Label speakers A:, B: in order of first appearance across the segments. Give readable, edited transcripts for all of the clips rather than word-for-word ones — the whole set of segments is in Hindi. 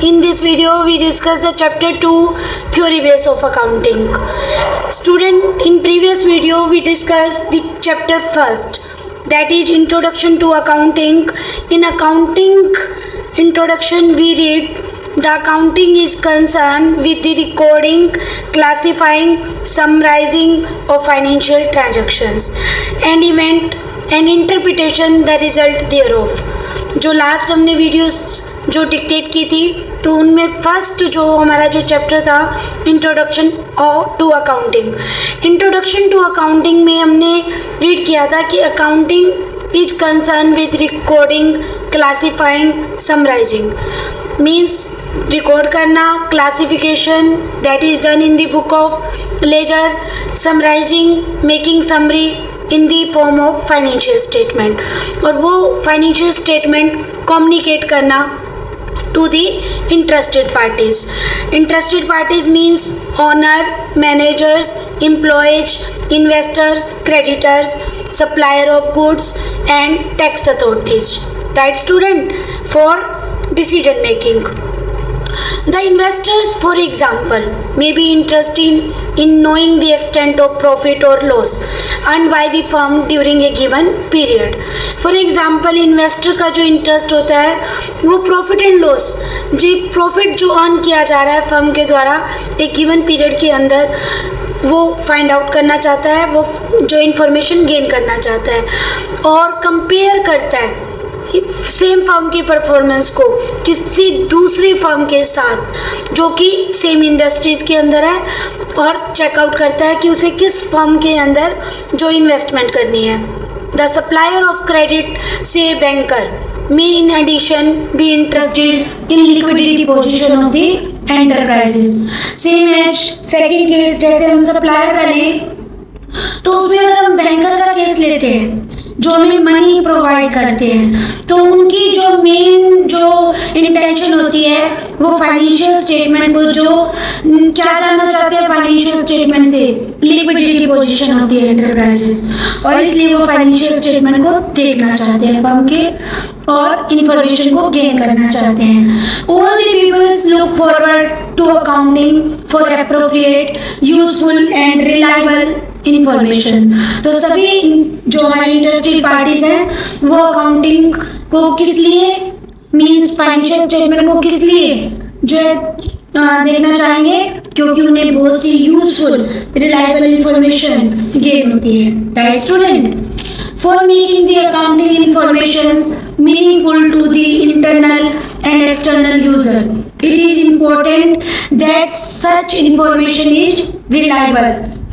A: in this video we discuss the chapter 2 theory base of accounting. Student, in previous video we discussed the chapter first, that is introduction to accounting. In accounting introduction we read the accounting is concerned with the recording, classifying, summarizing of financial transactions and event and interpretation the result thereof. जो लास्ट हमने वीडियोस जो डिक्टेट की थी तो उनमें फर्स्ट जो हमारा जो चैप्टर था इंट्रोडक्शन टू अकाउंटिंग में हमने रीड किया था कि accounting is concern with recording, classifying, summarising. Means record करना, classification that is done in the book of ledger, summarising, making summary in the form of financial statement, और वो फाइनेंशियल स्टेटमेंट कम्युनिकेट करना to the interested parties means owner, managers, employees, investors, creditors, supplier of goods and tax authorities. Right student? For decision making. The investors, for example, may be interested in knowing the extent of profit or loss earned by the firm during a given period. For example, investor का जो इंटरेस्ट होता है वो प्रॉफिट एंड लॉस, जी प्रॉफिट जो अर्न किया जा रहा है फर्म के द्वारा एक गिवन पीरियड के अंदर वो फाइंड आउट करना चाहता है, वो जो इन्फॉर्मेशन गेन करना चाहता है और कंपेयर करता है सेम फर्म की परफॉर्मेंस को किसी दूसरी फर्म के साथ जो कि सेम इंडस्ट्रीज के अंदर है और चेकआउट करता है कि उसे किस फर्म के अंदर जो इन्वेस्टमेंट करनी है. द सप्लायर ऑफ क्रेडिट से banker may in addition be interested in liquidity position of the enterprises. Same as second case, जैसे हम सप्लायर का लें तो उसमें अगर हम बैंकर का केस लेते हैं जो हमें मनी प्रोवाइड करते हैं तो उनकी जो मेन जो इंटेंशन होती है वो फाइनेंशियल स्टेटमेंट को जो क्या जानना चाहते हैं फाइनेंशियल स्टेटमेंट से, liquidity position of the enterprises, और इसलिए वो फाइनेंशियल स्टेटमेंट को देखना चाहते हैं फर्म के और इंफॉर्मेशन को गेन करना चाहते हैं. All the peoples look forward to accounting for appropriate, useful and reliable information. तो सभी जो हमारी इंटरेस्टेड पार्टीज हैं वो अकाउंटिंग को किस लिए, मीन्स फाइनेंशियल स्टेटमेंट को किस लिए जो है देखना चाहेंगे, क्योंकि उन्हें बहुत सी यूजफुल रिलायबल इंफॉर्मेशन गेन होती है. Right student? For making the accounting informations meaningful to the internal and external user, it is important that such information is reliable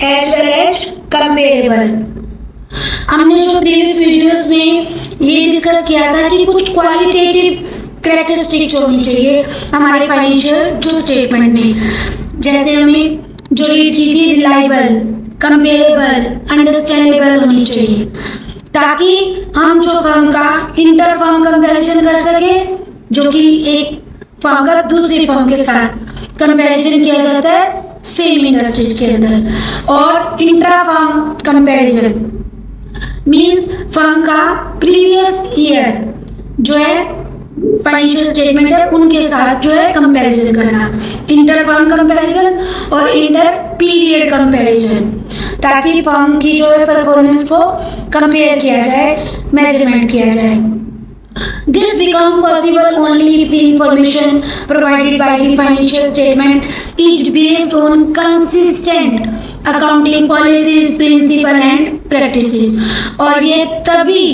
A: as well as comparable. हमने जो प्रीवियस वीडियोस में ये डिस्कस किया था कि कुछ क्वालिटेटिव कैरेक्टरिस्टिक्स होनी चाहिए हमारे फाइनेंशियल जो स्टेटमेंट में, जैसे हमें जो रीड की थी रिलायबल, कंपेरेबल, अंडरस्टैंडेबल होनी चाहिए ताकि हम जो फर्म का इंटर फर्म कंपैरिजन कर सके, जो कि एक फर्म का दूसरी फर्म के साथ कंपैरिजन किया जाता है सेम इंडस्ट्रीज के अंदर, और intra firm comparison means firm का प्रीवियस ईयर जो है फाइनेंशियल स्टेटमेंट है उनके साथ जो है कंपैरिजन करना, इंटर फर्म कंपैरिजन और इंटर पीरियड कंपैरिजन, ताकि फर्म की जो है परफॉर्मेंस को कंपेयर किया जाए, मेजरमेंट किया जाए. This become possible only if the information provided by the financial statement is based on consistent accounting policies, principles and practices. और ये तभी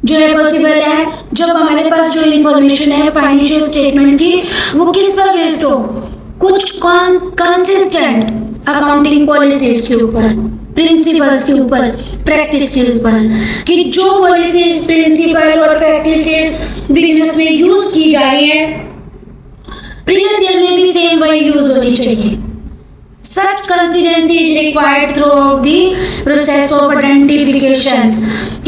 A: जो है पॉसिबल है जब हमारे पास जो इन्फॉर्मेशन है फाइनेंशियल स्टेटमेंट की वो किस पर बेस्ड हो, कुछ कंसिस्टेंट अकाउंटिंग पॉलिसीज के ऊपर, प्रिंसिपल्स के ऊपर, प्रैक्टिस के ऊपर, कि जो पॉलिसीज, प्रिंसिपल और प्रैक्टिसेस बिजनेस में यूज की जा रही है प्रीवियस ईयर में भी सेम वही यूज होनी चाहिए. Such consistency is required throughout the process of identifications,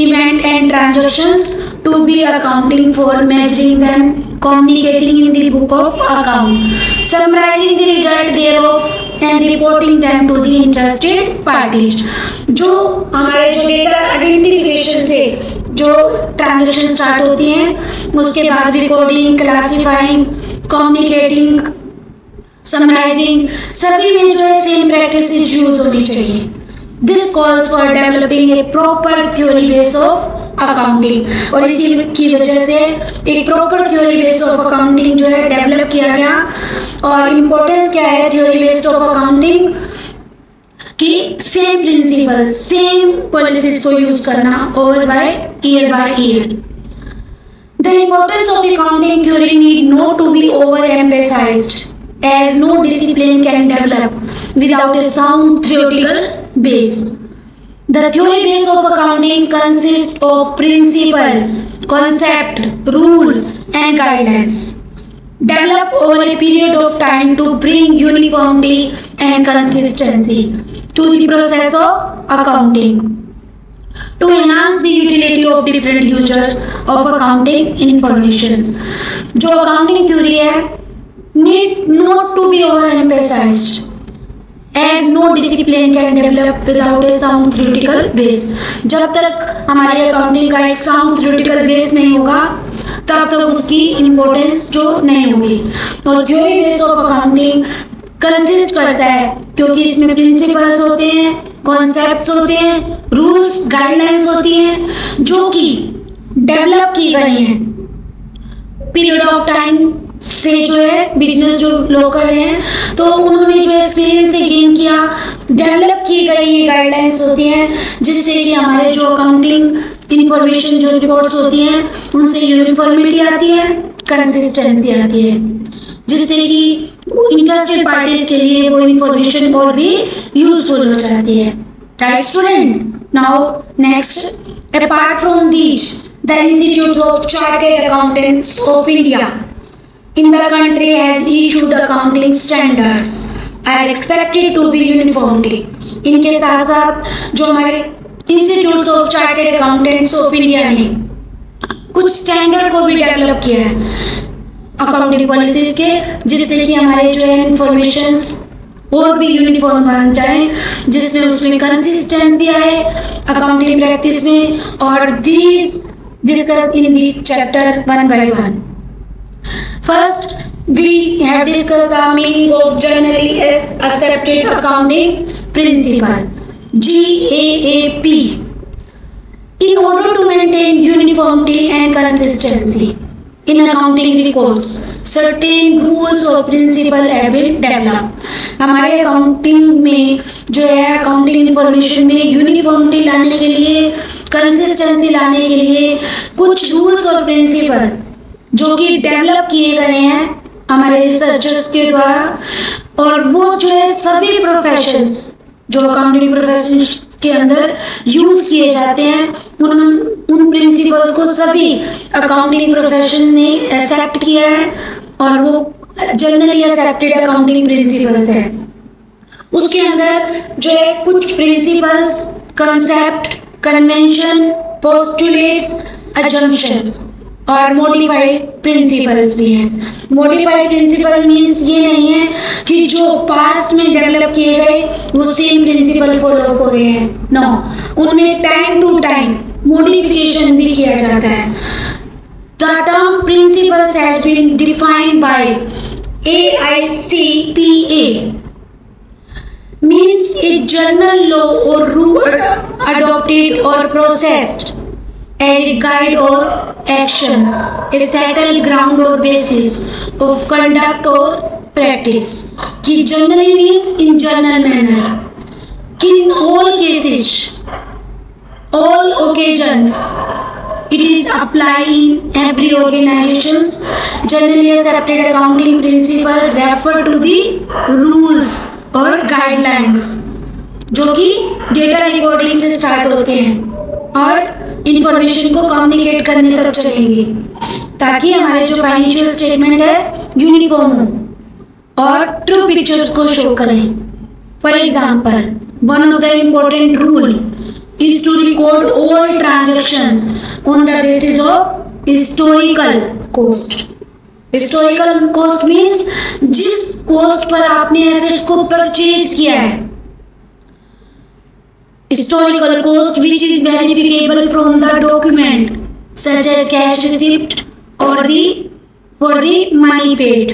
A: event and transactions to be accounting for, measuring them, communicating in the book of account, summarizing the result thereof and reporting them to the interested parties. जो हमारे जो डेटा आइडेंटिफिकेशन से जो ट्रांजेक्शन स्टार्ट होती हैं उसके बाद रिकॉर्डिंग, क्लासीफाइंग, कम्युनिकेटिंग, समराइजिंग, सभी में जो है सेम प्रैक्टिसेस यूज होनी चाहिए। This calls for developing a proper theory base of accounting, और इसी की वजह से एक proper theory base of accounting जो है डेवलप किया गया। और इम्पोर्टेंस क्या है थ्योरी बेस्ड ऑफ अकाउंटिंग कि सेम प्रिंसिपल, सेम पॉलिसीज को यूज करना over by year. The importance of accounting theory need not to be overemphasized, as no discipline can develop without a sound theoretical base. The theory base of accounting consists of principle, concept, rules, and guidelines developed over a period of time to bring uniformity and consistency to the process of accounting, to enhance the utility of different users of accounting informations. जो accounting theory है need not to be overemphasized, as no discipline can develop without a sound theoretical base. जब तक हमारे accounting का एक sound theoretical base नहीं होगा तब तक उसकी importance जो नहीं होगी। और theory base of accounting consist करता है क्योंकि इसमें प्रिंसिपल्स होते हैं, कॉन्सेप्ट्स होते हैं, रूल्स, गाइडलाइंस होती हैं जो कि डेवलप की गई हैं पीरियड ऑफ टाइम से। जो है बिजनेस जो लोग कर रहे हैं तो उन्होंने जो एक्सपीरियंस से गेन किया, डेवलप की गई ये गाइडलाइंस होती हैं जिससे कि हमारे जो अकाउंटिंग इंफॉर्मेशन जो रिपोर्ट्स होती हैं उनसे यूनिफॉर्मिटी आती है, कंसिस्टेंसी आती है, जिससे कि इंटरेस्टेड पार्टीज के लिए वो इंफॉर्मेशन और भी यूजफुल हो जाती है। Right student? Now next, apart from these the institute of chartered accountants of India in the country has issued accounting standards are expected to be uniformity. इनके साथ साथ जो हमारे institutes of chartered accountants of India ने कुछ स्टैंडर्ड को भी डेवलप किया है अकाउंटिंग पॉलिसीज के, जिससे कि हमारे जो है इंफॉर्मेशंस और भी यूनिफॉर्म बन जाए, जिसमें उसमें कंसिस्टेंसी आए अकाउंटिंग प्रैक्टिस में। और these discuss in the chapter 1 by 1. First, we have discussed the meaning of generally accepted accounting principle (GAAP). In order to maintain uniformity and consistency in accounting records, certain rules or principle have been developed. हमारे अकाउंटिंग में जो है अकाउंटिंग इंफॉर्मेशन में यूनिफॉर्मिटी लाने के लिए, कंसिस्टेंसी लाने के लिए कुछ रूल्स और प्रिंसिपल जो कि डेवलप किए गए हैं हमारे रिसर्चर्स के द्वारा, और वो जो है सभी प्रोफेशंस जो अकाउंटिंग प्रोफेशंस के अंदर यूज किए जाते हैं उन प्रिंसिपल्स को सभी अकाउंटिंग प्रोफेशन ने एक्सेप्ट किया है और वो जनरली एक्सेप्टेड अकाउंटिंग प्रिंसिपल्स है। उसके अंदर जो है कुछ principles, concept, convention, postulates, assumptions और मॉडिफाइड प्रिंसिपल्स भी हैं। मॉडिफाइड प्रिंसिपल मीन्स ये नहीं है कि जो पास्ट में डेवलप किए गए वो सेम प्रिंसिपल फॉलो हो रहे हैं, नो, उनमें टाइम टू टाइम मॉडिफिकेशन भी किया जाता है। The term principles has been defined by AICPA means a general law or rule adopted or processed as a guide or actions, a settled ground or basis of conduct or practice. कि generally means in general manner, कि in all cases, all occasions, it is applied in every organizations. Generally accepted accounting principle refer to the rules और guidelines जो कि डेटा रिकॉर्डिंग से स्टार्ट होते हैं और इंफॉर्मेशन को कम्युनिकेट करने तक चलेंगे ताकि हमारे जो फाइनेंशियल स्टेटमेंट है यूनिफॉर्म हो और ट्रू पिक्चर्स को शो करें। For example, one of the important rule is to record all transactions on the basis of historical cost. Historical cost means जिस कॉस्ट पर आपने एसेट्स को परचेज किया है। Historical cost which is verifiable from the document such as cash receipt or the for the money paid,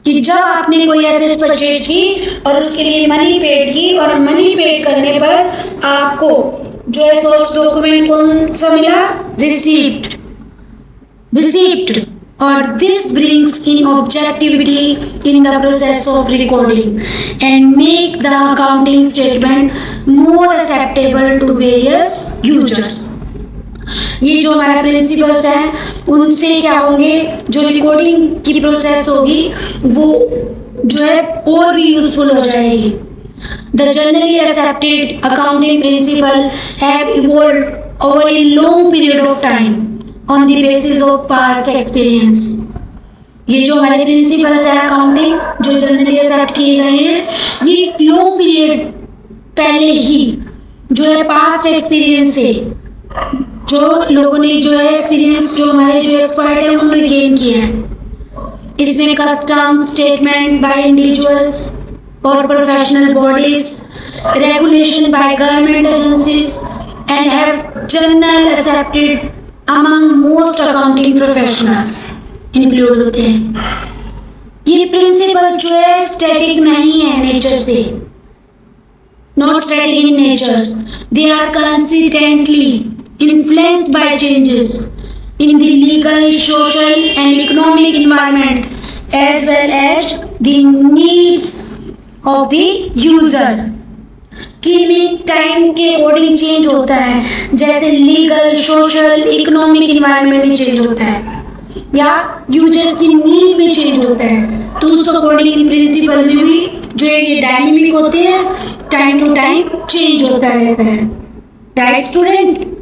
A: कि जब आपने कोई एसेट परचेज की और उसके लिए मनी पेड की और मनी पेड करने पर आपको जो है सोर्स डॉक्यूमेंट कौन सा मिला, रिसीप्ट, और this brings in objectivity in the process of recording and make the accounting statement more acceptable to various users. ये जो हमारा प्रिंसिपल्स हैं उनसे क्या होंगे, जो रिकॉर्डिंग की प्रोसेस होगी वो जो है और भी यूजफुल हो जाएगी. The generally accepted accounting principle have evolved over a long period of time on the basis of past experience. ये जो हमारे प्रिंसिपल्स है अकाउंटिंग जो जनरली एक्सेप्ट किए गए हैं, ये लॉन्ग पीरियड पहले ही जो है पास्ट एक्सपीरियंस से जो लोगों ने जो है एक्सपीरियंस जो हमारे जो एक्सपर्ट है उन्होंने गेन किया है. इसमें कस्टम स्टेटमेंट बाय इंडिविजुअल्स और professional bodies, regulation by government agencies and have general accepted among most accounting professionals include होते हैं. ये प्रिंसिपल जो है स्टैटिक नहीं है नेचर से, not static in nature, they are consistently influenced by changes in the legal, social and economic environment as well as the needs of the user. कि भी टाइम के अकॉर्डिंग चेंज होता है, जैसे लीगल, सोशल, इकोनॉमिक इन्वायरमेंट में चेंज होता है या यूजर्स की नीड में चेंज होता है, तो उस अकॉर्डिंग प्रिंसिपल में भी जो है ये डायनेमिक होते हैं, टाइम टू टाइम चेंज होता रहता है. Right student,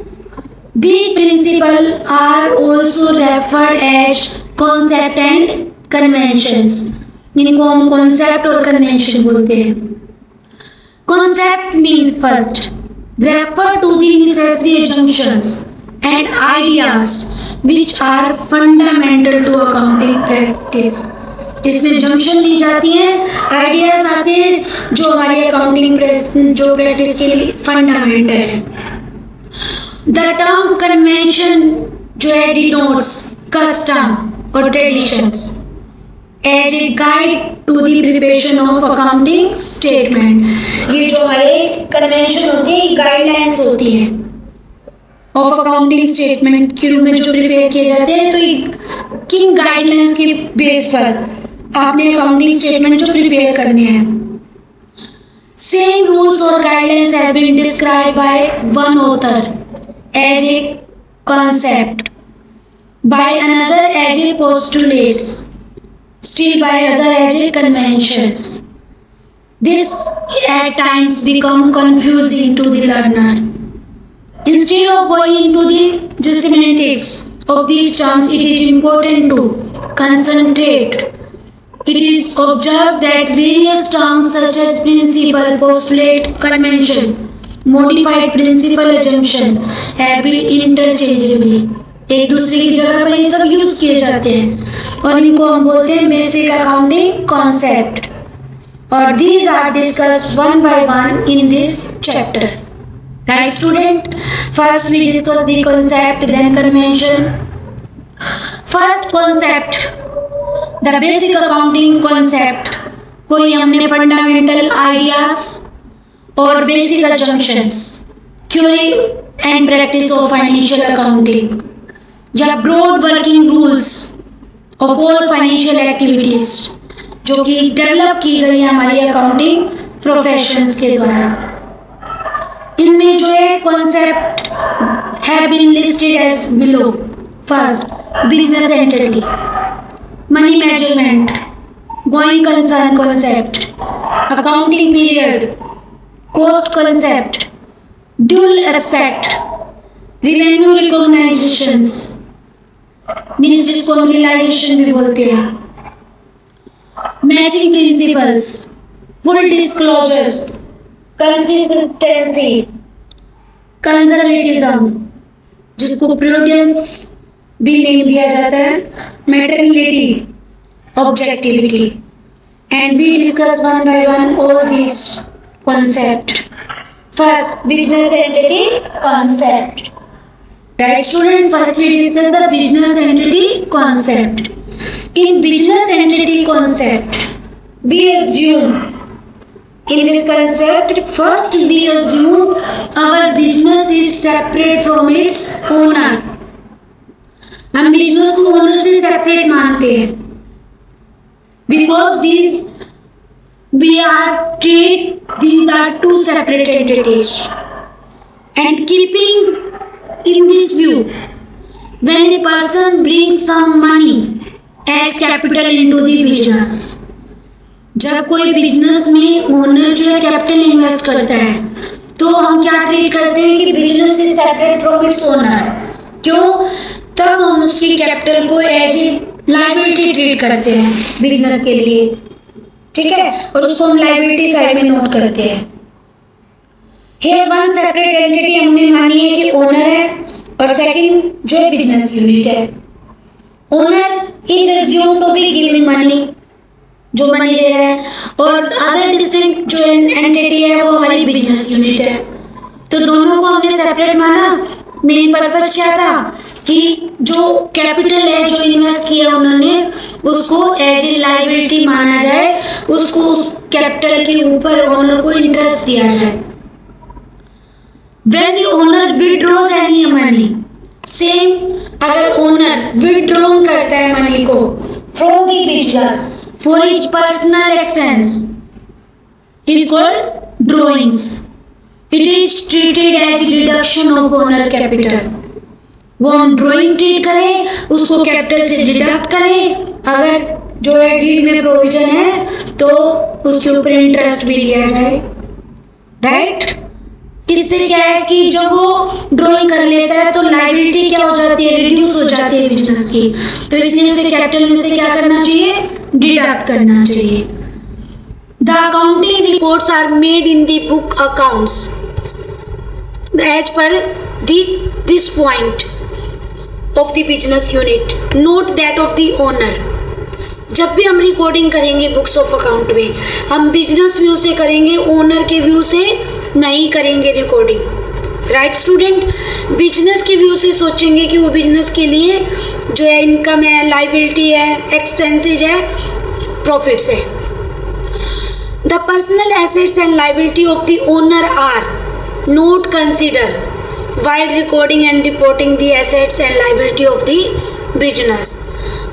A: these principles are also referred as concept and conventions. इनको हम concept और convention बोलते हैं. Concept means first refer to the necessary assumptions and ideas which are fundamental to accounting practice. इसमें assumption ली जाती हैं, ideas आते हैं जो हमारी accounting जो practice के लिए fundament है. The term convention जो है denotes custom or traditions as a guide to the preparation of accounting statement. ये जो हमारे convention होती है, guidelines होती हैं of accounting statement के रूप में जो prepare किए जाते हैं. तो किन guidelines के बेस पर आपने accounting statement जो prepare करने हैं. Same rules or guidelines have been described by one author as a concept, by another as a postulates, still by other as a conventions. This at times become confusing to the learner. Instead of going into the semantics of these terms, it is important to concentrate. It is observed that various terms such as principle, postulate, convention, modified principal assumption have been interchangeably, एक दूसरे की जगह पर ये सब यूज किए जाते हैं और इनको हम बोलते हैं बेसिक अकाउंटिंग कॉन्सेप्ट. और these are discussed one by one in this chapter. Right student? First we discuss the concept, then convention. First concept, the basic accounting concept. कोई हमने fundamental ideas और basic assumptions, theory and practice of financial accounting या broad working rules of all financial activities जो कि डेवलप की गई है हमारी अकाउंटिंग प्रोफेशंस के द्वारा. इनमें जो है concept have been listed as below. First, business entity, money measurement, going concern concept, accounting period, cost concept, dual aspect, revenue recognitions, means जिसको हम realization भी बोलते हैं, matching principles, full disclosures, consistency, conservatism, जिसको prudence भी नेम दिया जाता है, materiality, objectivity, and we discuss one by one all these concept. First, business entity concept. Right student, first we discuss the business entity concept. In business entity concept, we assume in this concept, first we assume our business is separate from its owner. हम बिजनेस को ओनर से सेपरेट मानते हैं because these are two separate entities. And keeping in this view, when a person brings some money as capital into the business, जब कोई बिजनेस में ओनर जो है कैपिटल इन्वेस्ट करता है तो हम क्या ट्रीट करते हैं कि business is separate from its owner. क्यों? तब हम उसकी कैपिटल को एज ए लायबिलिटी ट्रीट करते हैं बिजनेस के लिए, ठीक है, और उसको हम लायबिलिटी साइड में नोट करते हैं। हियर वन सेपरेट एंटिटी हमने मानी है कि ओनर है और सेकंड जो है बिजनेस यूनिट है। Owner is assumed to be giving money, जो मनी दे रहा है, और अदर डिस्टिंक्ट जो एंटिटी है वो हमारी बिजनेस यूनिट है। तो दोनों को हमने सेपरेट माना। मेन पर्पस क्या था कि जो कैपिटल है जो इन्वेस्ट किया उन्होंने उसको एज ए लायबिलिटी माना जाए, उसको उस कैपिटल के ऊपर ओनर को इंटरेस्ट दिया जाए। When the owner withdraws any money, same अगर ओनर विथड्रॉ करता है मनी को from the business for his personal expense is called drawings. It is treated as a deduction of owner capital. वो हम ड्रॉइंग ट्रीट करें, उसको कैपिटल से डिडक्ट करें, अगर जो है डीड में प्रोविजन है तो उसके ऊपर इंटरेस्ट भी लिया जाए, राइट। इससे क्या है कि जब वो ड्रॉइंग कर लेता है तो लायबिलिटी क्या हो जाती है, रिड्यूस हो जाती है बिजनेस की, तो इसलिए उसे कैपिटल में से क्या करना चाहिए, डिडक्ट करना चाहिए। The accounting reports are made in the book accounts as per this point of the business unit, not that of the owner. जब भी हम रिकॉर्डिंग करेंगे बुक्स ऑफ अकाउंट में, हम बिजनेस व्यू से करेंगे, ओनर के व्यू से नहीं करेंगे रिकॉर्डिंग, राइट स्टूडेंट। बिजनेस के व्यू से सोचेंगे कि वो बिजनेस के लिए जो है इनकम है, लाइबिलिटी है, एक्सपेंसेज है, प्रॉफिट्स है। The personal assets and liability of the owner are not consider while recording and reporting the assets and liability of the business।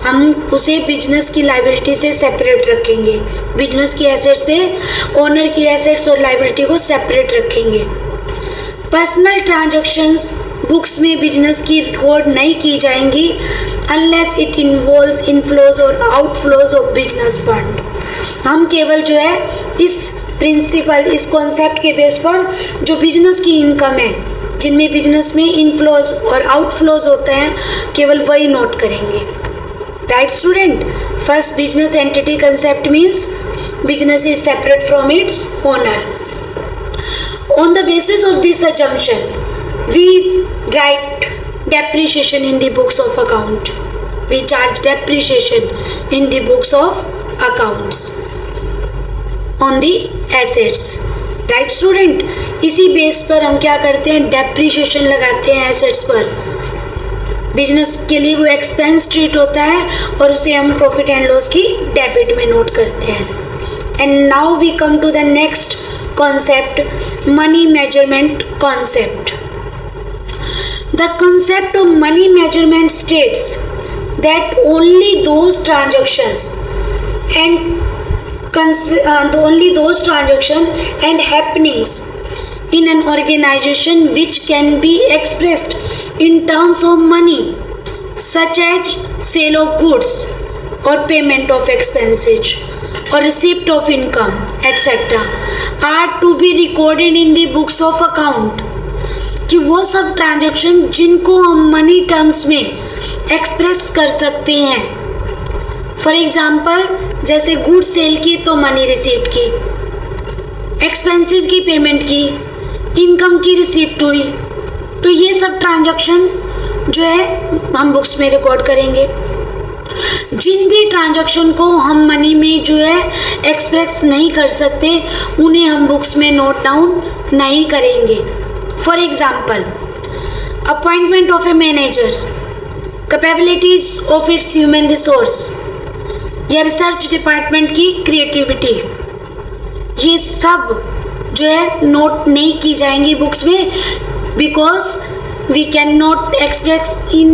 A: हम उसे बिजनेस की लाइबिलिटी से सेपरेट रखेंगे, बिजनेस की एसेट से ओनर की एसेट्स और लाइबिलिटी को सेपरेट रखेंगे। पर्सनल ट्रांजैक्शंस बुक्स में बिजनेस की रिकॉर्ड नहीं की जाएंगी अनलेस इट इन्वॉल्व्स इनफ्लोज और आउटफ्लोज ऑफ बिजनेस फंड। हम केवल जो है इस प्रिंसिपल, इस कॉन्सेप्ट के बेस पर जो बिजनेस की इनकम है जिनमें बिजनेस में इनफ्लोज और आउटफ्लोज होते हैं, केवल वही नोट करेंगे, right student. First, business entity concept means business is separate from its owner. On the basis of this assumption, we write depreciation in the books of account. We charge depreciation in the books of accounts on the assets, right student. इसी बेस पर हम क्या करते हैं, डेप्रिसिएशन लगाते हैं एसेट्स पर। बिजनेस के लिए वो एक्सपेंस ट्रीट होता है और उसे हम प्रॉफिट एंड लॉस की डेबिट में नोट करते हैं। And now we come to the next concept, money measurement concept. The concept of money measurement states that only those transactions only those transactions and happenings in an organization which can be expressed in terms of money, such as sale of goods or payment of expenses or receipt of income, etc., are to be recorded in the books of account। कि वो सब ट्रांजैक्शन जिनको हम मनी टर्म्स में एक्सप्रेस कर सकते हैं, फॉर एग्जाम्पल जैसे गुड सेल की तो मनी रिसीप्ट की, एक्सपेंसेस की पेमेंट की, इनकम की रिसीप्ट हुई, तो ये सब ट्रांजैक्शन जो है हम बुक्स में रिकॉर्ड करेंगे। जिन भी ट्रांजैक्शन को हम मनी में जो है एक्सप्रेस नहीं कर सकते उन्हें हम बुक्स में नोट डाउन नहीं करेंगे। For example, appointment of a manager, capabilities of its human resource, या रिसर्च डिपार्टमेंट की क्रिएटिविटी, ये सब जो है नोट नहीं की जाएंगी बुक्स में, because we can not express in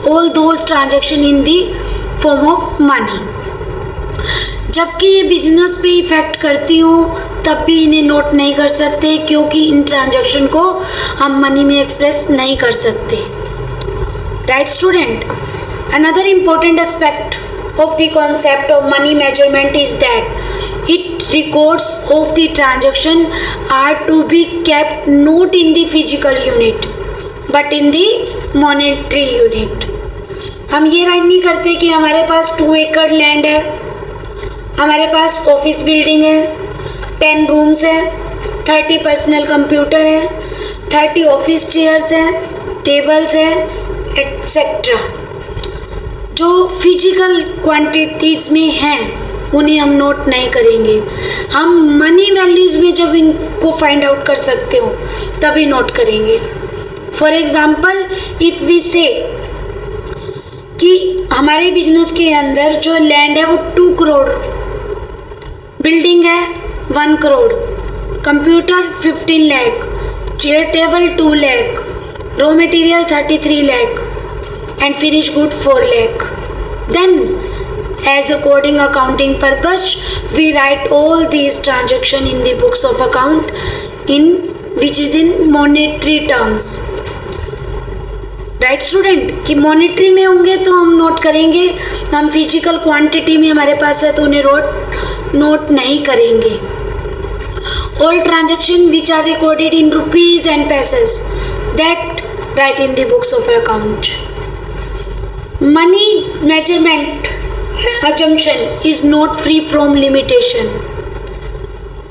A: all those transaction in the form of money. जबकि ये बिजनेस पे इफेक्ट करती हूँ तब भी इन्हें नोट नहीं कर सकते, क्योंकि इन ट्रांजैक्शन को हम मनी में एक्सप्रेस नहीं कर सकते। Right student, another important aspect of the concept of money measurement is that it records of the transaction are to be kept not in the physical unit but in the monetary unit। हम ये राइट नहीं करते कि हमारे पास 2 एकड़ लैंड है, हमारे पास ऑफिस बिल्डिंग है, 10 रूम्स है, 30 पर्सनल कंप्यूटर है, 30 ऑफिस चेयर्स हैं, टेबल्स हैं, एटसेट्रा। जो फिजिकल क्वांटिटीज़ में हैं उन्हें हम नोट नहीं करेंगे। हम मनी वैल्यूज़ में जब इनको फाइंड आउट कर सकते हो तभी नोट करेंगे। फॉर एग्ज़ाम्पल, इफ़ वी से कि हमारे बिजनेस के अंदर जो लैंड है वो 2 करोड़, बिल्डिंग है 1 crore, computer 15 lakh, chair table 2 lakh, raw material 33 lakh and finish good 4 lakh. Then as according accounting purpose we write all these transaction in the books of account in which is in monetary terms। Right student, कि मॉनेटरी में होंगे तो हम नोट करेंगे, हम फिजिकल क्वांटिटी में हमारे पास है तो उन्हें नोट नहीं करेंगे। All transaction which are recorded in rupees and paises that right in the books of account. Money measurement assumption is not free from limitation।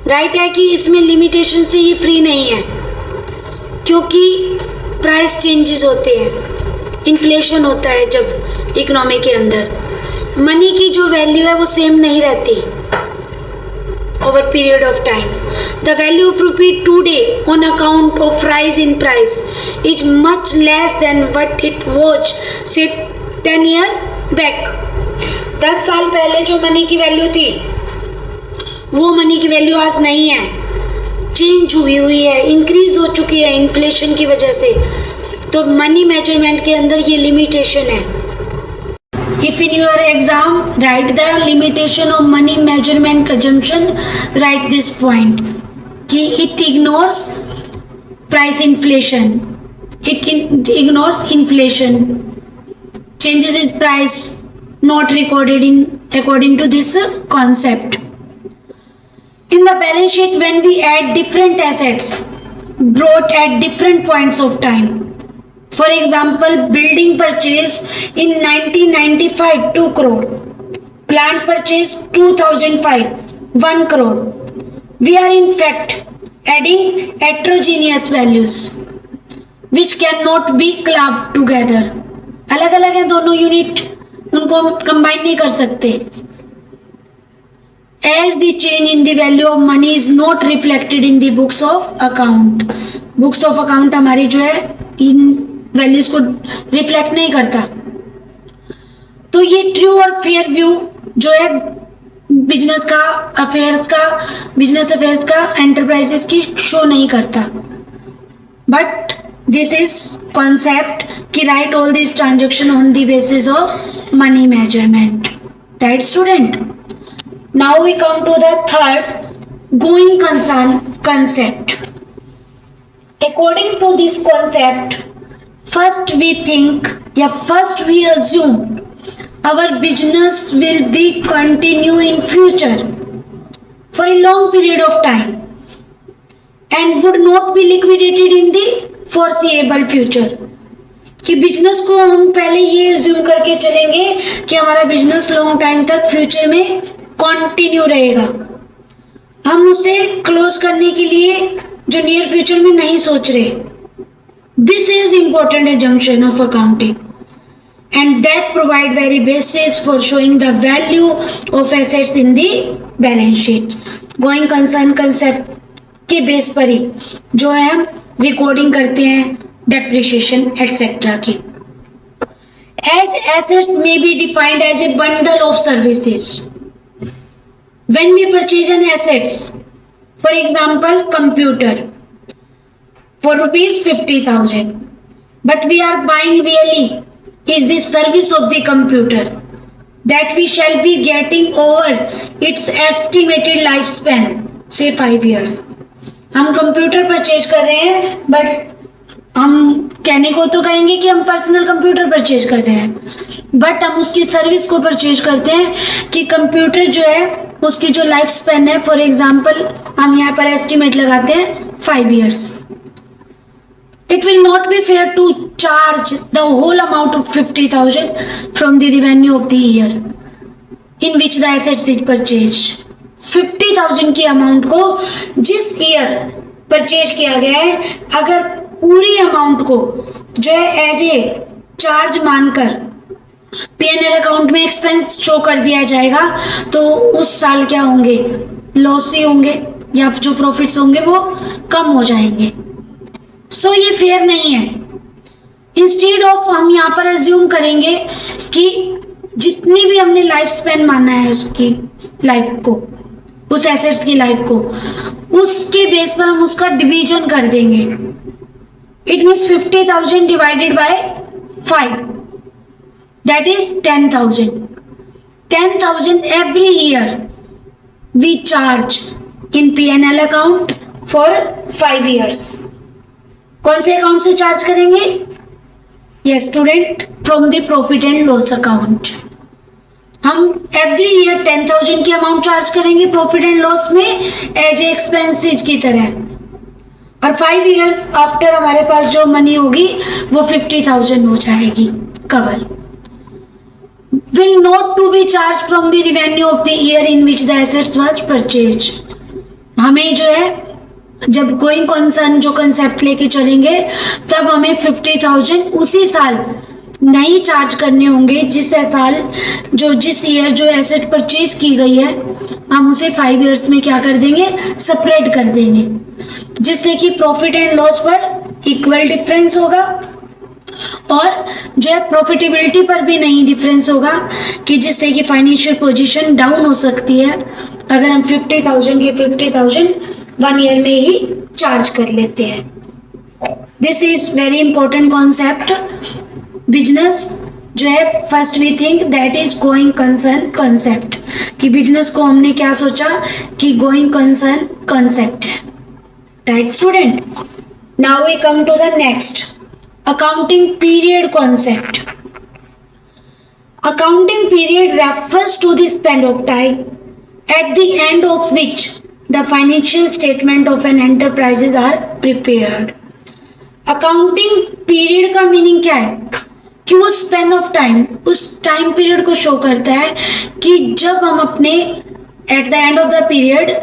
A: Right है कि इसमें लिमिटेशन से ये फ्री नहीं है, क्योंकि प्राइस चेंजेस होते हैं, इन्फ्लेशन होता है जब इकोनॉमी के अंदर, मनी की जो वैल्यू है वो सेम नहीं रहती over period of time. The value of rupee today on account of rise in price is much less than what it was say 10 year back। 10 साल पहले जो मनी की वैल्यू थी वो मनी की वैल्यू आज नहीं है, चेंज हुई है, इंक्रीज हो चुकी है इन्फ्लेशन की वजह से। तो मनी मेजरमेंट के अंदर ये लिमिटेशन है। If in your exam write the limitation of money measurement assumption, write this point कि it ignores price inflation, it ignores inflation, changes is price not recorded in according to this concept। In the balance sheet, when we add different assets brought at different points of time, for example building purchase in 1995 2 crore, plant purchase 2005 1 crore, we are in fact adding heterogeneous values which cannot be clubbed together। अलग अलग है दोनों यूनिट, उनको हम कंबाइन नहीं कर सकते। As the change in the value of money is not reflected in the books of account, books of account हमारी जो है इन वैल्यूज को रिफ्लेक्ट नहीं करता। तो ये ट्रू और फेयर व्यू जो है बिजनेस अफेयर्स का एंटरप्राइजेस की शो नहीं करता। बट this is concept कि write all these transaction on the basis of money measurement। Right student? Now we come to the third going concern concept। According to this concept, first we assume our business will be continue in future for a long period of time and would not be liquidated in the foreseeable future। कि बिजनेस को हम पहले ये एज्यूम करके चलेंगे कि हमारा बिजनेस लॉन्ग टाइम तक फ्यूचर में कंटिन्यू रहेगा, हम उसे क्लोज करने के लिए जो नियर फ्यूचर में नहीं सोच रहे। This is important assumption of accounting and that provide very basis for showing the value of assets in the balance sheet. Going concern concept के बेस पर ही जो है हम रिकॉर्डिंग करते हैं डेप्रिसिएशन एटसेट्रा की। As assets may be defined as a bundle of services. When we purchase an assets, for example, computer for rupees 50,000, but we are buying really is the service of the computer that we shall be getting over its estimated lifespan, say 5 years. हम कंप्यूटर परचेज कर रहे हैं, बट हम कहने को तो कहेंगे कि हम पर्सनल कंप्यूटर परचेज कर रहे हैं, बट हम उसकी सर्विस को परचेज करते हैं कि कंप्यूटर जो है उसकी जो लाइफ स्पेन है, फॉर एग्जाम्पल हम यहाँ पर एस्टिमेट लगाते हैं 5 years. It will not be fair to charge the whole amount of 50,000 from the revenue of the year in which the assets is purchased. 50,000 की अमाउंट को जिस ईयर परचेज किया गया है, अगर पूरी अमाउंट को जो है एज ए चार्ज मानकर P&L अकाउंट में एक्सपेंस शो कर दिया जाएगा, तो उस साल क्या होंगे, लॉस ही होंगे या जो प्रॉफिट्स होंगे वो कम हो जाएंगे. सो ये फेयर नहीं है. इंस्टेड ऑफ हम यहाँ पर एज्यूम करेंगे कि जितनी भी हमने लाइफ स्पेन माना है उसकी लाइफ को, उस एसेट्स की लाइफ को, उसके बेस पर हम उसका डिवीजन कर देंगे. It means 50,000 divided by 5, that is 10,000. 10,000 every year we charge in P&L account for 5 years. कौन से अकाउंट से चार्ज करेंगे? Yes student, from the profit and loss account. हम एवरी ईयर 10,000 की अमाउंट चार्ज करेंगे प्रॉफिट एंड लॉस में एज ए एक्सपेंसेज की तरह, और 5 years आफ्टर हमारे पास जो मनी होगी वो 50,000 हो जाएगी cover. Will not to be charged from the revenue of the year in which the assets was purchased. हमें जो है जब गोइंग कंसर्न जो कंसेप्ट लेके चलेंगे, तब हमें 50,000 उसी साल नहीं चार्ज करने होंगे जिस साल जिस ईयर जो एसेट परचेज की गई है, हम उसे 5 years में क्या कर देंगे, सेपरेट कर देंगे, जिससे कि प्रॉफिट एंड लॉस पर इक्वल डिफरेंस होगा और जो है प्रॉफिटेबिलिटी पर भी नहीं डिफरेंस होगा, कि जिससे कि फाइनेंशियल पोजीशन डाउन हो सकती है अगर हम 50,000 के 50,000 1 year में ही चार्ज कर लेते हैं. This is very important concept. Business जो है first we think that is going concern concept, कि बिजनेस को हमने क्या सोचा कि गोइंग कंसर्न कंसेप्ट है. Right student, now we come to the next accounting period concept. Accounting period refers to the span of time at the end of which the financial statement of an enterprises are prepared. Accounting period का मीनिंग क्या है कि वो स्पेन ऑफ टाइम, उस टाइम पीरियड को शो करता है कि जब हम अपने eight the end of the period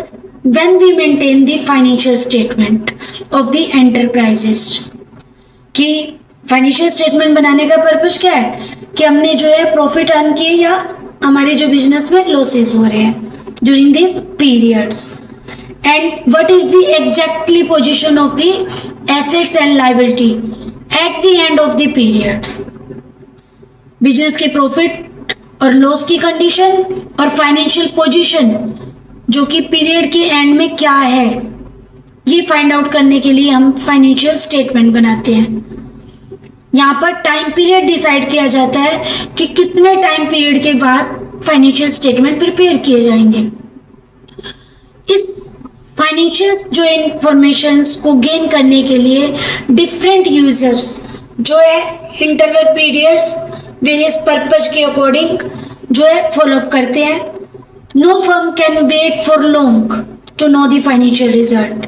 A: when we maintain the financial statement of the enterprises. कि फाइनेंशियल स्टेटमेंट बनाने का पर्पस क्या है कि हमने जो है प्रॉफिट अर्न किए या हमारे जो बिजनेस में लॉसेस हो रहे हैं during this periods, and what is the exactly position of the assets and liability eight the end of the periods. Business के प्रॉफिट और लॉस की कंडीशन और फाइनेंशियल पोजीशन जो कि पीरियड के एंड में क्या है, ये फाइंड आउट करने के लिए हम फाइनेंशियल स्टेटमेंट बनाते हैं. यहाँ पर टाइम पीरियड डिसाइड किया जाता है कि कितने टाइम पीरियड के बाद फाइनेंशियल स्टेटमेंट प्रिपेयर किए जाएंगे. इस फाइनेंशियल जो इंफॉर्मेशंस को गेन करने के लिए डिफरेंट यूजर्स जो है इंटरवल पीरियड्स वेरियस पर्पज के अकॉर्डिंग जो है फॉलोअप करते हैं. No firm can wait for long to know the financial result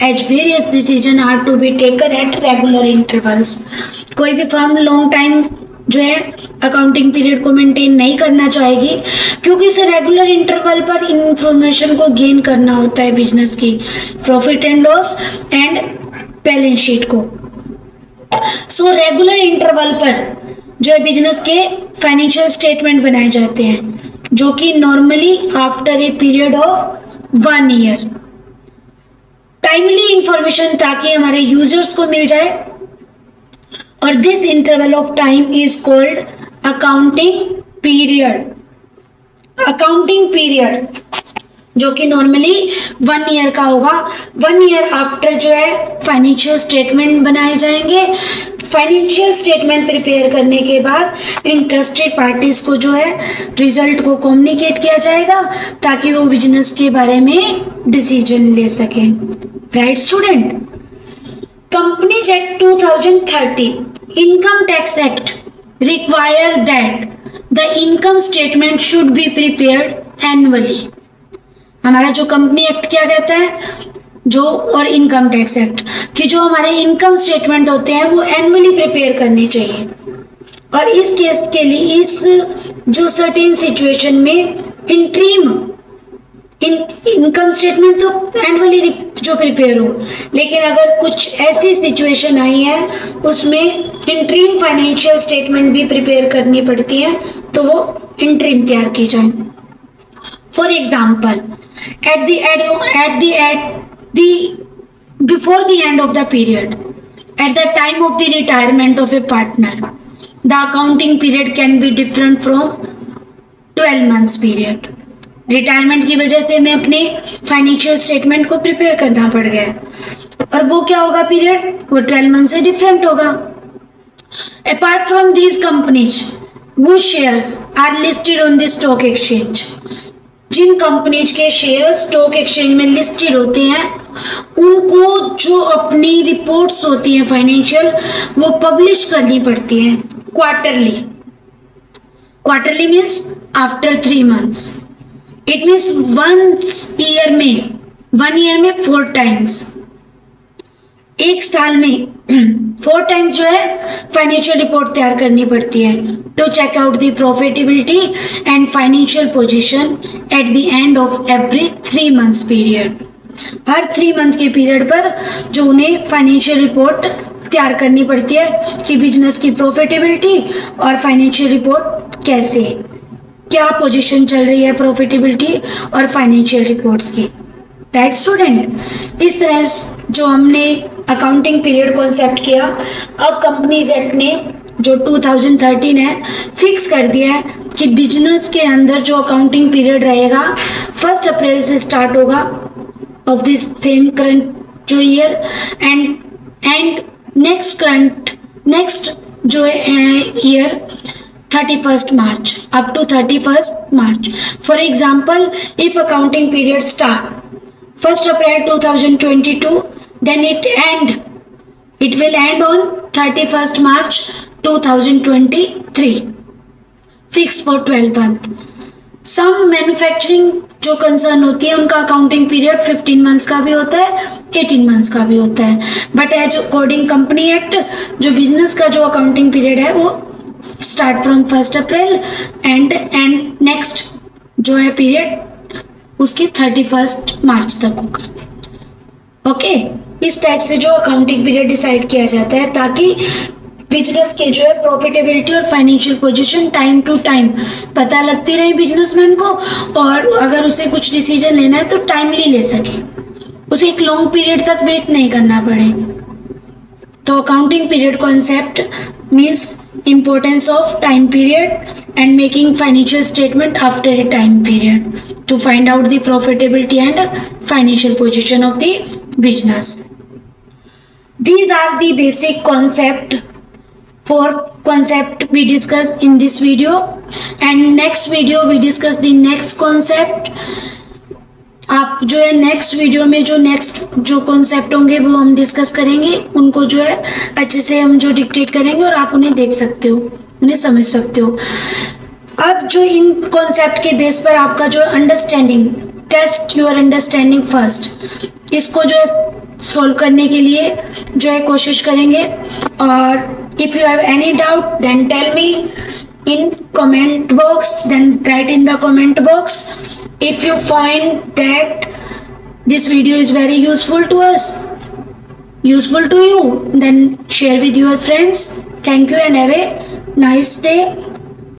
A: as various decisions are to be taken at regular intervals. कोई भी फर्म लॉन्ग टाइम जो है अकाउंटिंग पीरियड को मेंटेन नहीं करना चाहेगी, क्योंकि इसे रेगुलर इंटरवल पर इंफॉर्मेशन को गेन करना होता है बिजनेस की profit and loss and balance sheet को. सो रेगुलर इंटरवल पर जो है बिजनेस के फाइनेंशियल स्टेटमेंट बनाए जाते हैं, जो कि normally after a period of 1 year. Timely information ताकि हमारे यूजर्स को मिल जाए, और this interval of time is called accounting period जो कि नॉर्मली 1 ईयर का होगा। 1 ईयर आफ्टर जो है फाइनेंशियल स्टेटमेंट बनाए जाएंगे। फाइनेंशियल स्टेटमेंट प्रिपेयर करने के बाद इंटरेस्टेड पार्टीज को जो है रिजल्ट को कम्युनिकेट किया जाएगा ताकि वो बिजनेस के बारे में डिसीजन ले सकें। Right student? Companies act 2013, income tax act require that the income statement should be prepared annually. हमारा जो कंपनी एक्ट क्या कहता है जो, और इनकम टैक्स एक्ट कि जो हमारे इनकम स्टेटमेंट होते हैं वो एनुअली प्रिपेयर करने चाहिए। और इस केस के लिए इस जो सर्टेन सिचुएशन में इनकम स्टेटमेंट तो एनुअली जो प्रिपेयर हो, लेकिन अगर कुछ ऐसी सिचुएशन आई है उसमें इंट्रीम फाइनेंशियल स्टेटमेंट भी प्रिपेयर करनी पड़ती है तो वो इंट्रीम तैयार की जाए। For example, before the end of the period, at the time of the retirement of a partner, the accounting period can be different from 12 months period. Retirement की वजह से मैं अपने फाइनेंशियल स्टेटमेंट को प्रिपेयर करना पड़ गया और वो क्या होगा पीरियड, वो 12 मंथ से डिफरेंट होगा। Apart from these companies whose shares are listed on the stock exchange, जिन कंपनीज के शेयर स्टॉक एक्सचेंज में लिस्टेड होते हैं उनको जो अपनी रिपोर्ट्स होती हैं फाइनेंशियल वो पब्लिश करनी पड़ती है quarterly. Quarterly means after 3 months. It means 1 year में 4 टाइम्स, एक साल में 4 टाइम्स जो है फाइनेंशियल रिपोर्ट तैयार करनी पड़ती है to check out the profitability and financial position at the end of every 3 months period. हर 3 मंथ के पीरियड पर जो उन्हें फाइनेंशियल रिपोर्ट तैयार करनी पड़ती है कि बिजनेस की प्रॉफिटेबिलिटी और फाइनेंशियल रिपोर्ट कैसे, क्या पोजीशन चल रही है प्रॉफिटेबिलिटी और फाइनेंशियल रिपोर्ट्स की। Right student? इस तरह जो हमने अकाउंटिंग पीरियड कॉन्सेप्ट किया, अब कंपनीज एक्ट ने जो 2013 है फिक्स कर दिया है कि बिजनेस के अंदर जो अकाउंटिंग पीरियड रहेगा 1 अप्रैल से स्टार्ट होगा ऑफ दिस सेम करंट जो ईयर एंड नेक्स्ट जो year 31st March up to 31st March. For example, if accounting period start 1st April 2022, then it will end on 31st March 2023. Fixed for 12 month. Some manufacturing जो कंसर्न होती है उनका अकाउंटिंग पीरियड 15 मंथ्स का भी होता है, 18 मंथ्स का भी होता है, but as according company act जो बिजनेस का जो अकाउंटिंग पीरियड है वो start from 1st April and next जो है पीरियड उसके 31st मार्च तक होगा। ओके, इस टाइप से जो अकाउंटिंग पीरियड डिसाइड किया जाता है ताकि बिजनेस के जो है प्रॉफिटेबिलिटी और financial position time to time पता लगती रहे बिजनेसमैन को, और अगर उसे कुछ डिसीजन लेना है तो टाइमली ले सके, उसे एक लॉन्ग पीरियड तक वेट नहीं करना पड़े। तो accounting period concept means importance of time period and making financial statement after a time period to find out the profitability and financial position of the business. These are the basic concept we discuss in this video, and next video we discuss the next concept. आप जो है नेक्स्ट वीडियो में जो कॉन्सेप्ट होंगे वो हम डिस्कस करेंगे, उनको जो है अच्छे से हम जो डिक्टेट करेंगे और आप उन्हें देख सकते हो, उन्हें समझ सकते हो। अब जो इन कॉन्सेप्ट के बेस पर आपका जो understanding, test your understanding first, इसको जो है सॉल्व करने के लिए जो है कोशिश करेंगे। और if you have any doubt then tell me in comment box, then write in the comment box. If you find that this video is very useful to us, useful to you, then share with your friends. Thank you and have a nice day.